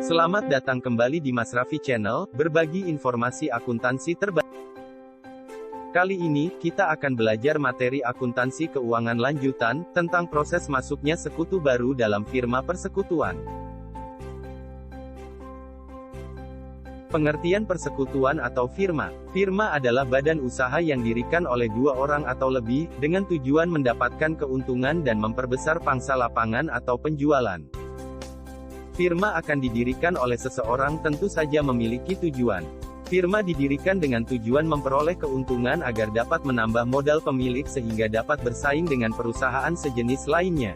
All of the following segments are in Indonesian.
Selamat datang kembali di Mas Raffi Channel, berbagi informasi akuntansi terbaru. Kali ini, kita akan belajar materi akuntansi keuangan lanjutan, tentang proses masuknya sekutu baru dalam firma persekutuan. Pengertian persekutuan atau firma. Firma adalah badan usaha yang didirikan oleh dua orang atau lebih, dengan tujuan mendapatkan keuntungan dan memperbesar pangsa lapangan atau penjualan. Firma akan didirikan oleh seseorang tentu saja memiliki tujuan. Firma didirikan dengan tujuan memperoleh keuntungan agar dapat menambah modal pemilik sehingga dapat bersaing dengan perusahaan sejenis lainnya.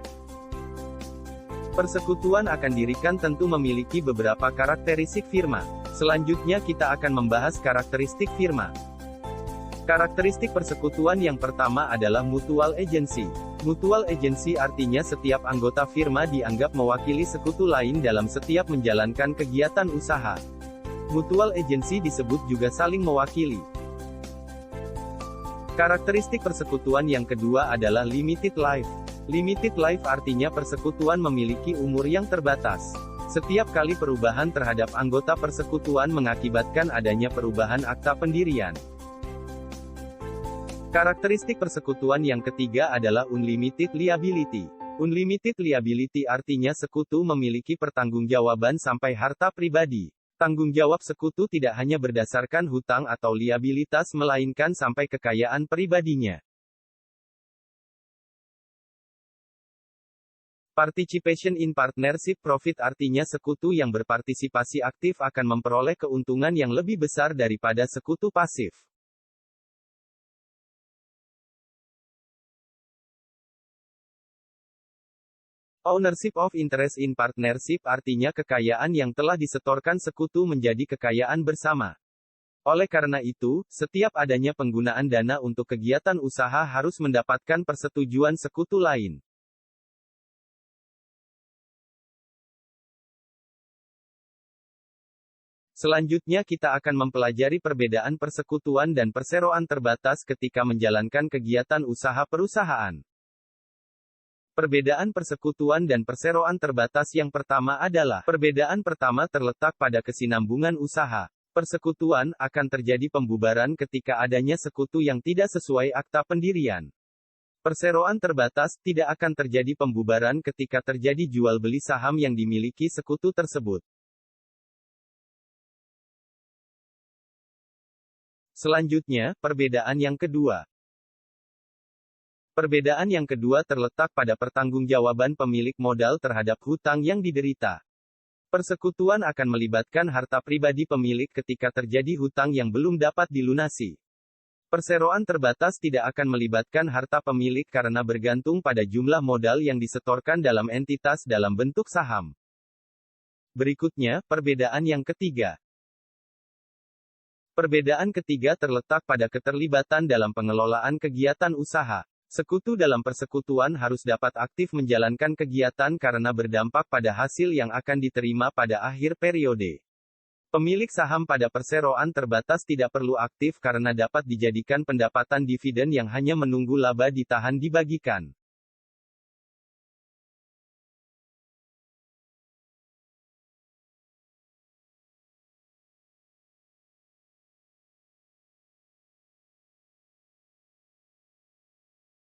Persekutuan akan didirikan tentu memiliki beberapa karakteristik firma. Selanjutnya kita akan membahas karakteristik firma. Karakteristik persekutuan yang pertama adalah mutual agency. Mutual agency artinya setiap anggota firma dianggap mewakili sekutu lain dalam setiap menjalankan kegiatan usaha. Mutual agency disebut juga saling mewakili. Karakteristik persekutuan yang kedua adalah limited life. Limited life artinya persekutuan memiliki umur yang terbatas. Setiap kali perubahan terhadap anggota persekutuan mengakibatkan adanya perubahan akta pendirian. Karakteristik persekutuan yang ketiga adalah unlimited liability. Unlimited liability artinya sekutu memiliki pertanggungjawaban sampai harta pribadi. Tanggung jawab sekutu tidak hanya berdasarkan hutang atau liabilitas melainkan sampai kekayaan pribadinya. Participation in partnership profit artinya sekutu yang berpartisipasi aktif akan memperoleh keuntungan yang lebih besar daripada sekutu pasif. Ownership of interest in partnership artinya kekayaan yang telah disetorkan sekutu menjadi kekayaan bersama. Oleh karena itu, setiap adanya penggunaan dana untuk kegiatan usaha harus mendapatkan persetujuan sekutu lain. Selanjutnya kita akan mempelajari perbedaan persekutuan dan perseroan terbatas ketika menjalankan kegiatan usaha perusahaan. Perbedaan persekutuan dan perseroan terbatas yang pertama adalah, perbedaan pertama terletak pada kesinambungan usaha. Persekutuan akan terjadi pembubaran ketika adanya sekutu yang tidak sesuai akta pendirian. Perseroan terbatas tidak akan terjadi pembubaran ketika terjadi jual beli saham yang dimiliki sekutu tersebut. Selanjutnya, perbedaan yang kedua. Perbedaan yang kedua terletak pada pertanggungjawaban pemilik modal terhadap hutang yang diderita. Persekutuan akan melibatkan harta pribadi pemilik ketika terjadi hutang yang belum dapat dilunasi. Perseroan terbatas tidak akan melibatkan harta pemilik karena bergantung pada jumlah modal yang disetorkan dalam entitas dalam bentuk saham. Berikutnya, perbedaan yang ketiga. Perbedaan ketiga terletak pada keterlibatan dalam pengelolaan kegiatan usaha. Sekutu dalam persekutuan harus dapat aktif menjalankan kegiatan karena berdampak pada hasil yang akan diterima pada akhir periode. Pemilik saham pada perseroan terbatas tidak perlu aktif karena dapat dijadikan pendapatan dividen yang hanya menunggu laba ditahan dibagikan.